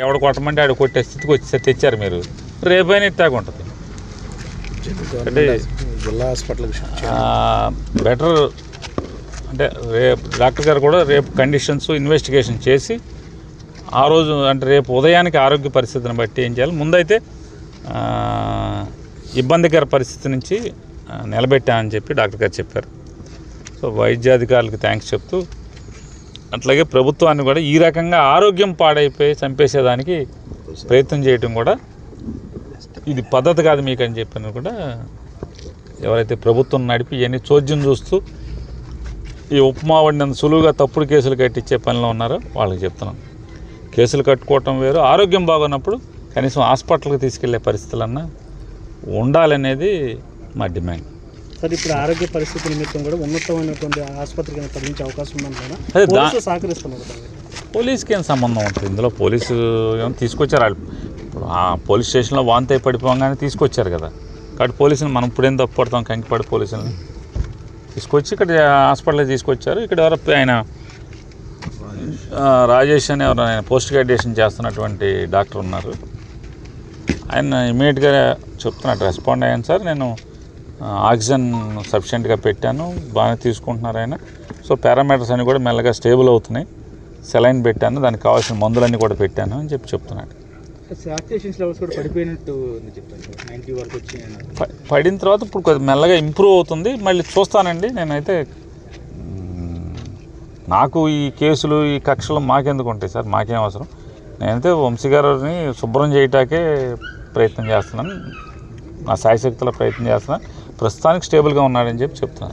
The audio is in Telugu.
ఎవడు కొట్టమంటే ఆడు కొట్టే స్థితికి వచ్చి తెచ్చారు మీరు. రేపైనా ఇట్టాగా ఉంటుంది అంటే జిల్లా హాస్పిటల్ బెటర్. అంటే రేపు డాక్టర్ గారు కూడా రేపు కండిషన్స్ ఇన్వెస్టిగేషన్ చేసి ఆ రోజు అంటే రేపు ఉదయానికి ఆరోగ్య పరిస్థితిని బట్టి ఏం చేయాలి. ముందైతే ఇబ్బందికర పరిస్థితి నుంచి నిలబెట్టామని చెప్పి డాక్టర్ గారు చెప్పారు. సో వైద్యాధికారులకు థ్యాంక్స్ చెప్తూ అట్లాగే ప్రభుత్వాన్ని కూడా ఈ రకంగా ఆరోగ్యం పాడైపోయి చంపేసేదానికి ప్రయత్నం చేయటం కూడా ఇది పద్ధతి కాదు మీకు అని చెప్పిన కూడా ఎవరైతే ప్రభుత్వం నడిపి ఇవన్నీ చోద్యం చూస్తూ ఈ ఉప్మా వండినంత సులువుగా తప్పుడు కేసులు కట్టించే పనిలో ఉన్నారో వాళ్ళకి చెప్తున్నాను. కేసులు కట్టుకోవటం వేరు, ఆరోగ్యం బాగున్నప్పుడు కనీసం హాస్పిటల్కి తీసుకెళ్లే పరిస్థితులన్నా ఉండాలనేది మా డిమాండ్. సార్, ఇప్పుడు ఆరోగ్య పరిస్థితి నిమిత్తం కూడా ఉన్నతమైనటువంటి ఆసుపత్రికి తరలించే అవకాశం ఉందని సహకరిస్తున్నారు. పోలీస్కి ఏం సంబంధం ఉంటుంది ఇందులో? పోలీసు ఏమైనా తీసుకొచ్చారు వాళ్ళు. ఇప్పుడు ఆ పోలీస్ స్టేషన్లో వాంతి పడిపోగానే తీసుకొచ్చారు కదా. కాబట్టి పోలీసుని మనం ఇప్పుడేం తప్పుపడతాం? కంకిపాడు పోలీసులని తీసుకొచ్చి ఇక్కడ హాస్పిటల్కి తీసుకొచ్చారు. ఇక్కడ ఎవరో ఆయన రాజేష్ అని ఎవరు ఆయన పోస్ట్ గ్రాడ్యుయేషన్ చేస్తున్నటువంటి డాక్టర్ ఉన్నారు. ఆయన ఇమీడియట్గా చెప్తున్నాడు, రెస్పాండ్ అయ్యాను సార్, నేను ఆక్సిజన్ సఫిషియెంట్గా పెట్టాను, బాగానే తీసుకుంటున్నారు ఆయన. సో పారామీటర్స్ అన్నీ కూడా మెల్లగా స్టేబుల్ అవుతున్నాయి, సెలైన్ పెట్టాను, దానికి కావాల్సిన మందులన్నీ కూడా పెట్టాను అని చెప్తున్నాడు. పడిన తర్వాత ఇప్పుడు కొద్దిగా మెల్లగా ఇంప్రూవ్ అవుతుంది. మళ్ళీ చూస్తానండి. నేనైతే నాకు ఈ కేసులు ఈ కక్షలు మాకెందుకు ఉంటాయి సార్? మాకేం అవసరం? నేనైతే వంశీ గారిని శుభ్రం చేయటాకే ప్రయత్నం చేస్తున్నాను, నా శాయశక్తుల ప్రయత్నం చేస్తున్నాను. ప్రస్తుతానికి స్టేబుల్గా ఉన్నాడని చెప్తున్నాను.